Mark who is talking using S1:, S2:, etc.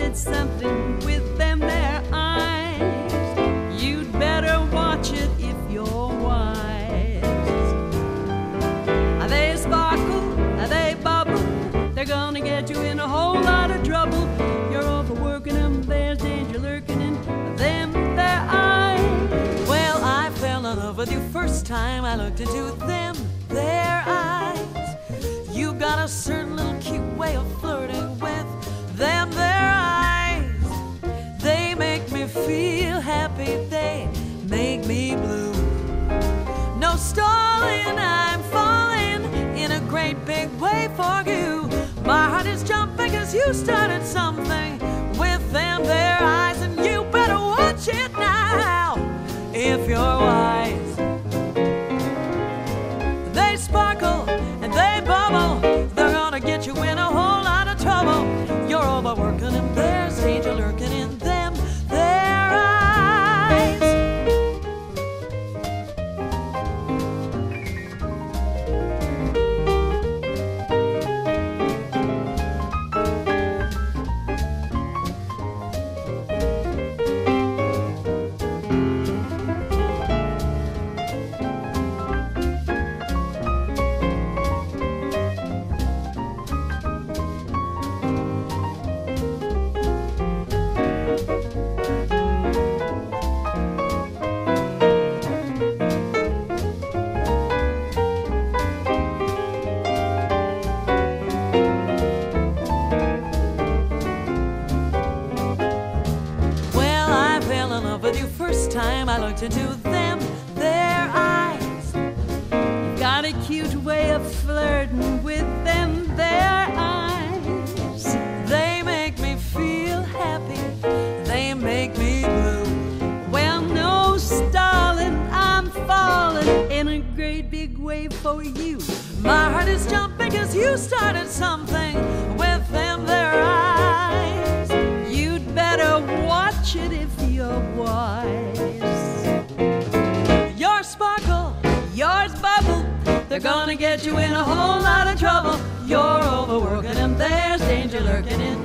S1: did something with them there eyes. You'd better watch it if you're wise. They sparkle, they bubble, they're gonna get you in a whole lot of trouble. You're overworking them, there's danger lurking in them their eyes. Well, I fell in love with you first time I looked into them their eyes. You got a certain little cute way of flirting with them their eyes. They make me feel happy, they make me blue. No stalling, I'm falling in a great big way for you. My heart is jumping 'cause you started something with them their eyes, and you better watch it now if you're wise. They sparkle and they bubble, they're gonna get you in a whole lot of trouble. You're overworking them, there's danger lurking in them their eyes. With you first time I looked into them their eyes. You've got a cute way of flirting with them their eyes. They make me feel happy, they make me blue. Well, no stalling, I'm falling in a great big way for you. My heart is jumping 'cause you started something with them their eyes. You'd better watch it if you're wise. Your sparkle, yours bubble, they're gonna get you in a whole lot of trouble. You're overworking and there's danger lurking in